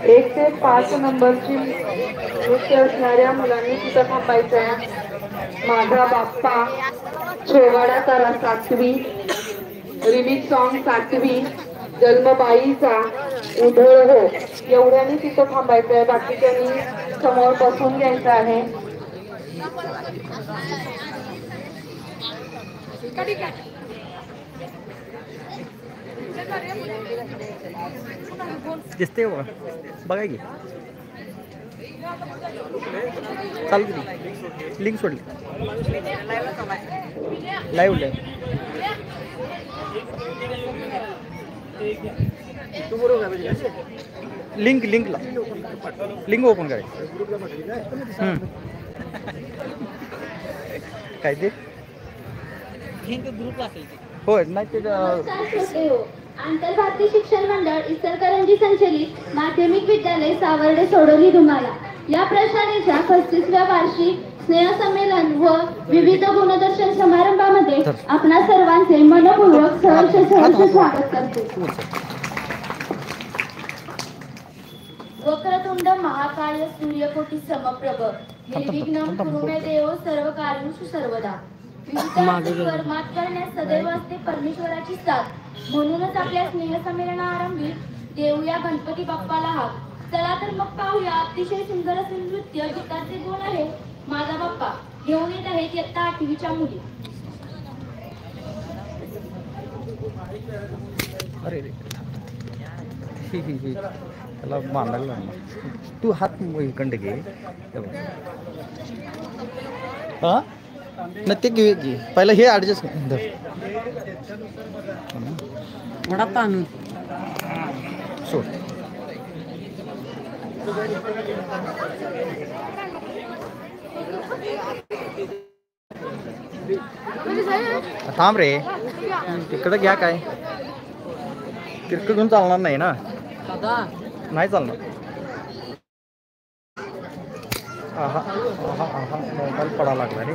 एक ते 5 नंबरची नृत्य असणाऱ्या मुलांनी तिथं थांबायचं आहे. माझा बाप्पा, छेवाडा तारा 7वी, रिमिक्स सॉन्ग 7वी, जन्मबाईचा, उधळ हो, एवढ्यांनी तिथं थांबायचं आहे. बाकीच्यांनी समोर बसून घ्यायचं आहे. दिसते बघा की चालू लिंक सोडली लाईव्ह लिंकला लिंक ओपन करायचं काय ते ग्रुप असेल होय नाही ते आंतरभारतीय शिक्षण मंडळ इचलकरंजी संचलित माध्यमिक विद्यालय सावर्डे सोडवली तुम्हाला या प्रशालेच्या 35व्या वार्षिक स्नेहसंमेलन व विविध गुणदर्शन समारंभामध्ये आपणा सर्वांचे मनपूर्वक सहर्ष स्वागत करतो. वक्रतुंड महाकाय सूर्यकोटी समप्रभ निर्विघ्नं कुरु मे देव सर्व कार्येषु सर्वदा. मात करण्यास सदैव असते परमेश्वराची साथ. म्हणूनच आपल्या स्नेहसंमेलनाआरंभी देऊया गणपती बाप्पाला हाक. चला तर मग पाहूया अतिशय सुंदर असे नृत्य गीताचे गुण आहे. माझा बाप्पा घेऊन येत आहेत इयत्ता 8वीच्या मुली. अरे त्याला बांधायला लागला. तू हात इकडे घे. हा न ते घे घे पहिला हे ॲडजस्ट वडा तांदूळ सोड. थांब रे तिकडं घ्या. काय तिकडं घेऊन चालणार नाही ना. नाही चालणार. आहा आहा आहा मोबाईल पडा लागला रे.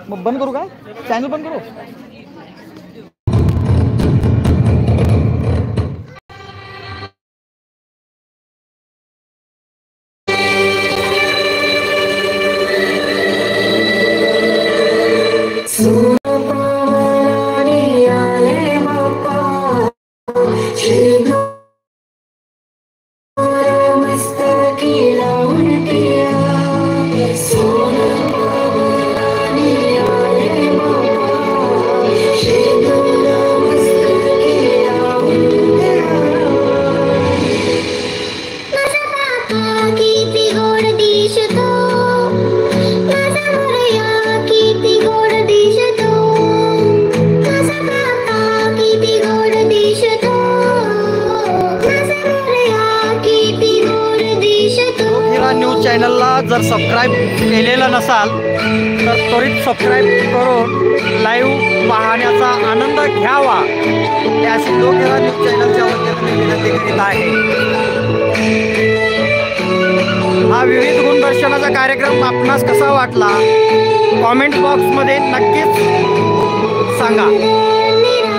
मग बंद करू काय चॅनल बंद करू. न्यूज चॅनलला जर सबस्क्राईब केलेलं नसाल तर त्वरित सबस्क्राईब करून लाईव्ह पाहण्याचा आनंद घ्यावा याची लोकेरा न्यूज चॅनलच्या वतीने विनंती करीत आहे. हा विविध गुणदर्शनाचा कार्यक्रम आपणास कसा वाटला कॉमेंट बॉक्समध्ये नक्कीच सांगा.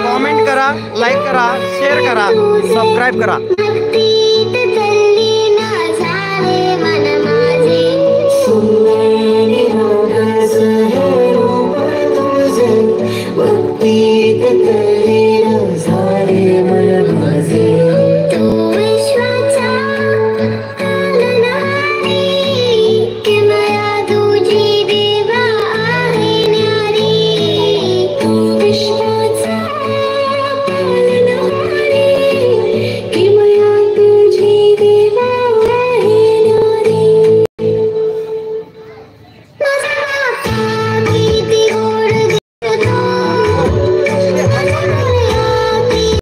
कॉमेंट करा, लाईक करा, शेअर करा, सबस्क्राईब करा.